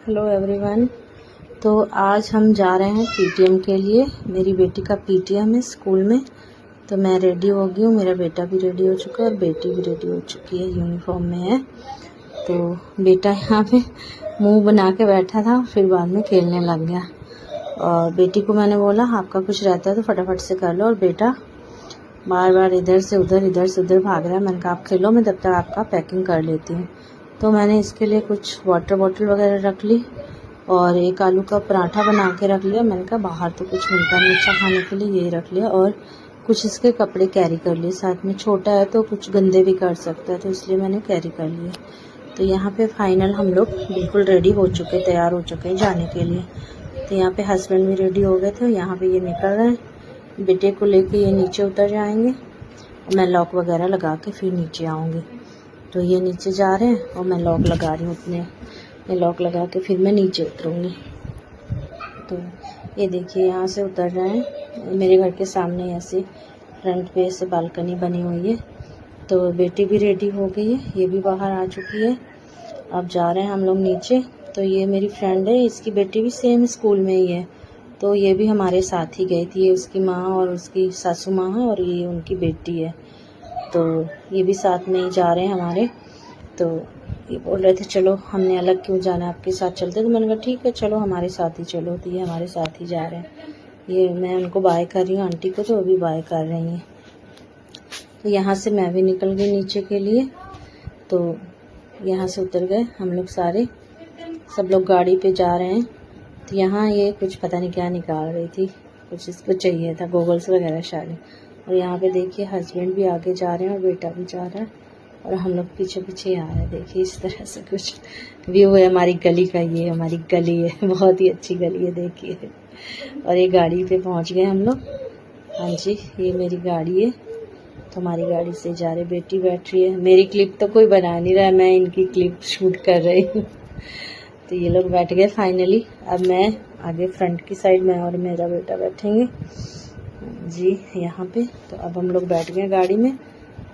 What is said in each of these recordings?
Hello everyone. तो आज हम जा रहे हैं पीटीएम के लिए। मेरी बेटी का पीटीएम है स्कूल में। तो मैं रेडी हो गई हूँ, मेरा बेटा भी रेडी हो चुका है और बेटी भी रेडी हो चुकी है, यूनिफॉर्म में है। तो बेटा यहाँ पे मुंह बना के बैठा था, फिर बाद में खेलने लग गया। और बेटी को मैंने बोला आपका कुछ रहता है तो फटाफट से कर लो, और बेटा बार बार इधर से उधर भाग रहा है। मैंने कहा आप खेलो, मैं तब तक आपका पैकिंग कर लेती हूँ। तो मैंने इसके लिए कुछ वाटर बॉटल वगैरह रख ली और एक आलू का पराठा बना के रख लिया। मैंने कहा बाहर तो कुछ मिलता नहीं अच्छा खाने के लिए, यही रख लिया। और कुछ इसके कपड़े कैरी कर लिए साथ में, छोटा है तो कुछ गंदे भी कर सकता है, तो इसलिए मैंने कैरी कर लिए। तो यहाँ पे फाइनल हम लोग बिल्कुल रेडी हो चुके, तैयार हो चुके हैं जाने के लिए। तो यहाँ पे हस्बैंड भी रेडी हो गए थे। यहाँ पे ये निकल रहे हैं, बेटे को लेके ये नीचे उतर जाएंगे और मैं लॉक वगैरह लगा के फिर नीचे आऊँगी। तो ये नीचे जा रहे हैं और मैं लॉक लगा रही हूँ अपने, मैं लॉक लगा के फिर मैं नीचे उतरूँगी। तो ये देखिए यहाँ से उतर रहे हैं। मेरे घर के सामने ऐसे फ्रंट पे ऐसे बालकनी बनी हुई है। तो बेटी भी रेडी हो गई है, ये भी बाहर आ चुकी है। अब जा रहे हैं हम लोग नीचे। तो ये मेरी फ्रेंड है, इसकी बेटी भी सेम स्कूल में ही है, तो ये भी हमारे साथ ही गई थी। ये उसकी माँ और उसकी सासू माँ है और ये उनकी बेटी है। तो ये भी साथ में ही जा रहे हैं हमारे। तो ये बोल रहे थे चलो, हमने अलग क्यों जाना, आपके साथ चलते। तो मैंने कहा ठीक है चलो हमारे साथ ही चलो। तो ये हमारे साथ ही जा रहे हैं। ये मैं उनको बाय कर रही हूँ आंटी को, तो वो भी बाय कर रही हैं। तो यहाँ से मैं भी निकल गई नीचे के लिए। तो यहाँ से उतर गए हम लोग सारे, सब लोग गाड़ी पे जा रहे हैं। तो यहाँ ये कुछ पता नहीं क्या निकाल रही थी, कुछ इसको चाहिए था, गॉगल्स वगैरह शायद। और यहाँ पे देखिए हस्बैंड भी आगे जा रहे हैं और बेटा भी जा रहा है और हम लोग पीछे पीछे आ रहे हैं। देखिए इस तरह से कुछ व्यू है हमारी गली का। ये हमारी गली है, बहुत ही अच्छी गली है देखिए। और ये गाड़ी पे पहुँच गए हम लोग। हाँ जी, ये मेरी गाड़ी है। तो हमारी गाड़ी से जा रहे, बेटी बैठ रही है। मेरी क्लिप तो कोई बना नहीं रहा है, मैं इनकी क्लिप शूट कर रही हूँ। तो ये लोग बैठ गए फाइनली। अब मैं आगे फ्रंट की साइड में और मेरा बेटा बैठेंगे जी यहाँ पे। तो अब हम लोग बैठ गए गाड़ी में।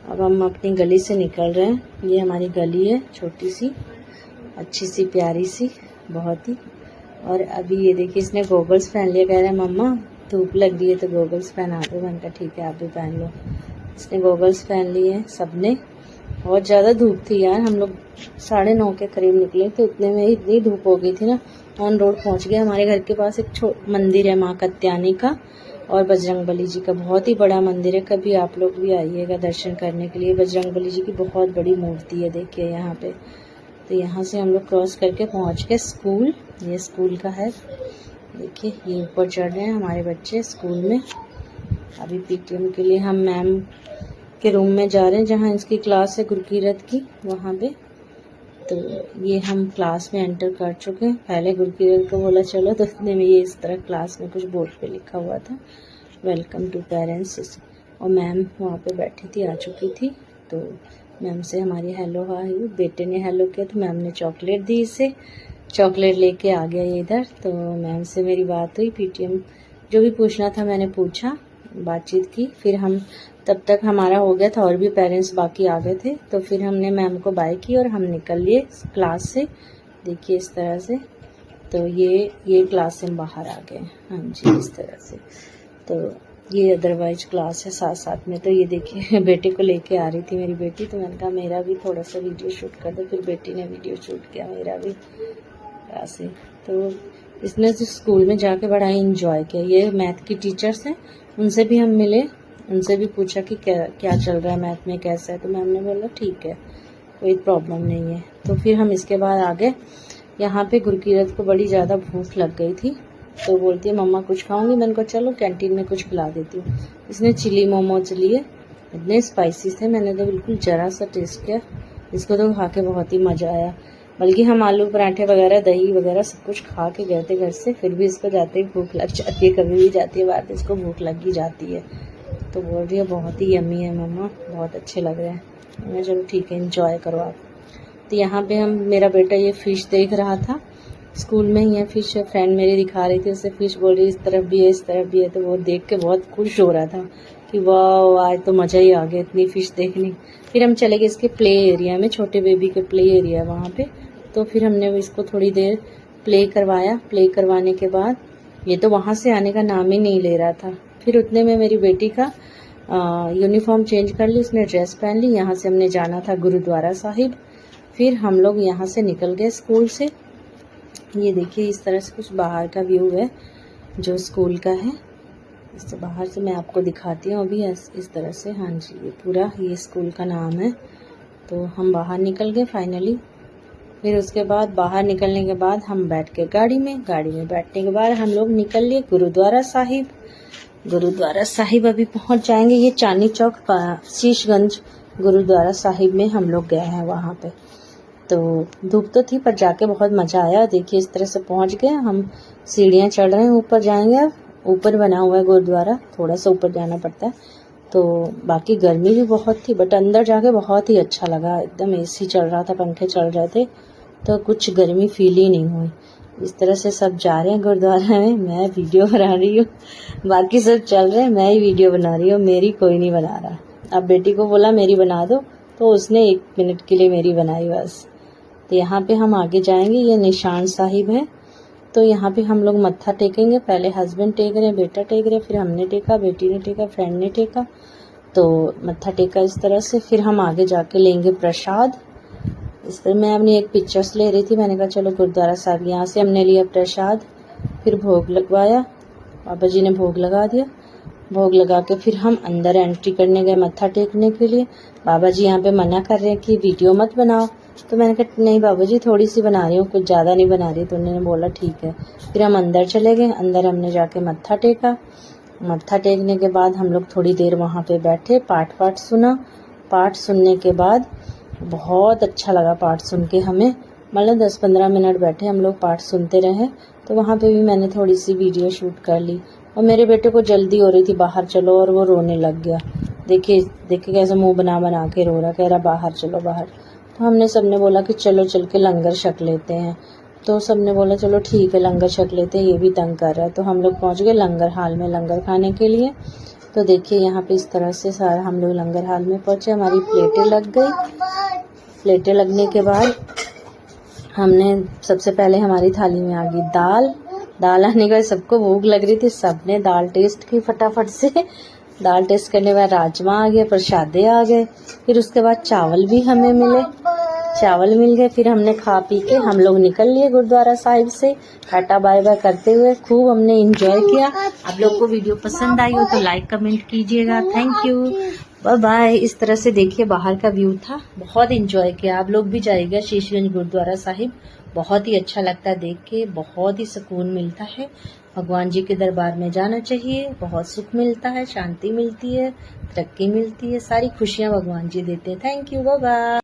अब हम अपनी गली से निकल रहे हैं। ये हमारी गली है, छोटी सी अच्छी सी प्यारी सी बहुत ही। और अभी ये देखिए इसने गॉगल्स पहन लिया, कह रहा है मम्मा धूप लग रही है तो गॉगल्स पहना दो। मैंने कहा ठीक है आप भी पहन लो। इसने गॉगल्स पहन लिए हैं सबने। बहुत ज़्यादा धूप थी यार, हम लोग 9:30 के करीब निकले तो इतने में ही इतनी धूप हो गई थी ना। ऑन रोड पहुंच गए। हमारे घर के पास एक मंदिर है माँ कत्यानी का और बजरंगबली जी का, बहुत ही बड़ा मंदिर है। कभी आप लोग भी आइएगा दर्शन करने के लिए। बजरंगबली जी की बहुत बड़ी मूर्ति है देखिए यहाँ पे। तो यहाँ से हम लोग क्रॉस करके पहुँच गए स्कूल। ये स्कूल का है देखिए, ये ऊपर चढ़ रहे हैं हमारे बच्चे स्कूल में। अभी पीटीएम के लिए हम मैम के रूम में जा रहे हैं जहाँ इसकी क्लास है गुरकीरत की, वहाँ पे। तो ये हम क्लास में एंटर कर चुके हैं। पहले गुरकीरत को बोला चलो, तो इतने में ये इस तरह क्लास में कुछ बोर्ड पे लिखा हुआ था वेलकम टू पेरेंट्स। और मैम वहाँ पे बैठी थी, आ चुकी थी। तो मैम से हमारी हेलो हाय, बेटे ने हेलो किया तो मैम ने चॉकलेट दी इसे, चॉकलेट लेके आ गया ये इधर। तो मैम से मेरी बात हुई, पीटीएम जो भी पूछना था मैंने पूछा, बातचीत की। फिर हम तब तक हमारा हो गया था और भी पेरेंट्स बाकी आ गए थे। तो फिर हमने मैम को बाय की और हम निकल लिए क्लास से। देखिए इस तरह से। तो ये क्लास से हम बाहर आ गए। हाँ जी इस तरह से। तो ये अदरवाइज क्लास है साथ साथ में। तो ये देखिए बेटे को लेके आ रही थी मेरी बेटी, तो मैंने कहा मेरा भी थोड़ा सा वीडियो शूट कर दो। फिर बेटी ने वीडियो शूट किया मेरा भी ऐसे। तो इसने स्कूल में जाके बड़ा इंजॉय किया। ये मैथ की टीचर्स हैं, उनसे भी हम मिले, उनसे भी पूछा कि क्या चल रहा है मैथ में, कैसा है। तो मैम ने बोला ठीक है कोई प्रॉब्लम नहीं है। तो फिर हम इसके बाद आ गए यहाँ पे। गुरकीरत को बड़ी ज़्यादा भूख लग गई थी, तो बोलती है मम्मा कुछ खाऊंगी। मैंने कहा चलो कैंटीन में कुछ खिला देती हूँ। इसने चिली मोमोज लिए, इतने स्पाइसी थे, मैंने तो बिल्कुल ज़रा सा टेस्ट किया। इसको तो खा के बहुत ही मज़ा आया। बल्कि हम आलू पराठे वगैरह दही वगैरह सब कुछ खा के गए थे घर से, फिर भी इसको जाते ही भूख लग जाती है। कभी भी जाती है बाहर तो इसको भूख लग ही जाती है। तो बोल रही है बहुत ही यम्मी है मम्मा, बहुत अच्छे लग रहे हैं। मैं चलो ठीक है एंजॉय करो आप। तो यहाँ पे मेरा बेटा ये फ़िश देख रहा था, स्कूल में ही है फ़िश, फ्रेंड मेरी दिखा रही थी उसे फ़िश, बोल रही इस तरफ भी है इस तरफ भी है। तो वो देख के बहुत खुश हो रहा था कि वाह आज तो मज़ा ही आ गया इतनी फ़िश देखने। फिर हम चले गए इसके प्ले एरिया में, छोटे बेबी के प्ले एरिया वहाँ पे। तो फिर हमने इसको थोड़ी देर प्ले करवाया। प्ले करवाने के बाद ये तो वहाँ से आने का नाम ही नहीं ले रहा था। फिर उतने में मेरी बेटी का यूनिफॉर्म चेंज कर ली, उसने ड्रेस पहन ली। यहाँ से हमने जाना था गुरुद्वारा साहिब। फिर हम लोग यहाँ से निकल गए स्कूल से। ये देखिए इस तरह से कुछ बाहर का व्यू है जो स्कूल का है। इससे बाहर से मैं आपको दिखाती हूँ अभी इस तरह से। हाँ जी, ये पूरा ये स्कूल का नाम है। तो हम बाहर निकल गए फाइनली। फिर उसके बाद बाहर निकलने के बाद हम बैठ गए गाड़ी में बैठने के बाद हम लोग निकल लिए गुरुद्वारा साहिब। गुरुद्वारा साहिब अभी पहुंच जाएंगे। ये चांदनी चौक शीशगंज गुरुद्वारा साहिब में हम लोग गए हैं वहाँ पे। तो धूप तो थी पर जाके बहुत मज़ा आया। देखिए इस तरह से पहुंच गए हम। सीढ़ियाँ चढ़ रहे हैं, ऊपर जाएंगे। अब ऊपर बना हुआ है गुरुद्वारा, थोड़ा सा ऊपर जाना पड़ता है। तो बाकी गर्मी भी बहुत थी बट अंदर जाके बहुत ही अच्छा लगा। एकदम एसी चल रहा था, पंखे चल रहे थे, तो कुछ गर्मी फील ही नहीं हुई। इस तरह से सब जा रहे हैं गुरुद्वारा में। मैं वीडियो बना रही हूँ, बाकी सब चल रहे हैं, मैं ही वीडियो बना रही हूँ, मेरी कोई नहीं बना रहा। अब बेटी को बोला मेरी बना दो, तो उसने 1 मिनट के लिए मेरी बनाई बस। तो यहाँ पे हम आगे जाएंगे। ये निशान साहिब है, तो यहाँ पे हम लोग मत्था टेकेंगे। पहले हस्बैंड टेक रहे, बेटा टेक रहे, फिर हमने टेका, बेटी ने टेका, फ्रेंड ने टेका। तो मत्था टेका इस तरह से। फिर हम आगे जाके लेंगे प्रसाद। इस तरह मैं अपनी एक पिक्चर्स ले रही थी, मैंने कहा चलो गुरुद्वारा साहिब। यहाँ से हमने लिया प्रसाद, फिर भोग लगवाया, बाबा जी ने भोग लगा दिया। भोग लगा के फिर हम अंदर एंट्री करने गए मत्था टेकने के लिए। बाबा जी यहाँ पे मना कर रहे हैं कि वीडियो मत बनाओ। तो मैंने कहा नहीं बाबा जी, थोड़ी सी बना रही हूँ, कुछ ज़्यादा नहीं बना रही। तो उन्होंने बोला ठीक है। फिर हम अंदर चले गए। अंदर हमने जाके मत्था टेका। मत्था टेकने के बाद हम लोग थोड़ी देर वहाँ पे बैठे, पाठ सुना। पाठ सुनने के बाद बहुत अच्छा लगा पाठ सुन के हमें। मतलब 10-15 मिनट बैठे हम लोग, पाठ सुनते रहे। तो वहाँ पे भी मैंने थोड़ी सी वीडियो शूट कर ली। और मेरे बेटे को जल्दी हो रही थी बाहर चलो, और वो रोने लग गया। देखिए कैसे मुंह बना के रो रहा, कह रहा बाहर चलो बाहर। तो हमने सबने बोला कि चलो चल के लंगर छक लेते हैं। तो सबने बोला चलो ठीक है लंगर छक लेते हैं, ये भी तंग कर रहा है। तो हम लोग पहुँच गए लंगर हाल में लंगर खाने के लिए। तो देखिए यहाँ पे इस तरह से सारा हम लोग लंगर हाल में पहुँचे। हमारी प्लेटें लग गई। प्लेटें लगने के बाद हमने सबसे पहले हमारी थाली में आ गई दाल। दाल आने के बाद सबको भूख लग रही थी, सबने दाल टेस्ट की फटाफट से। दाल टेस्ट करने के बाद राजमा आ गए, प्रसादे आ गए। फिर उसके बाद चावल भी हमें मिले, चावल मिल गए। फिर हमने खा पी के हम लोग निकल लिए गुरुद्वारा साहिब से, टाटा बाय बाय करते हुए। खूब हमने एंजॉय किया। आप लोग को वीडियो पसंद आई हो तो लाइक कमेंट कीजिएगा। Thank you, bye bye. इस तरह से देखिए बाहर का व्यू था, बहुत एंजॉय किया। आप लोग भी जाइएगा शीशगंज गुरुद्वारा साहिब, बहुत ही अच्छा लगता है देख के, बहुत ही सुकून मिलता है। भगवान जी के दरबार में जाना चाहिए, बहुत सुख मिलता है, शांति मिलती है, तरक्की मिलती है, सारी खुशियाँ भगवान जी देते हैं। Thank you, bye bye.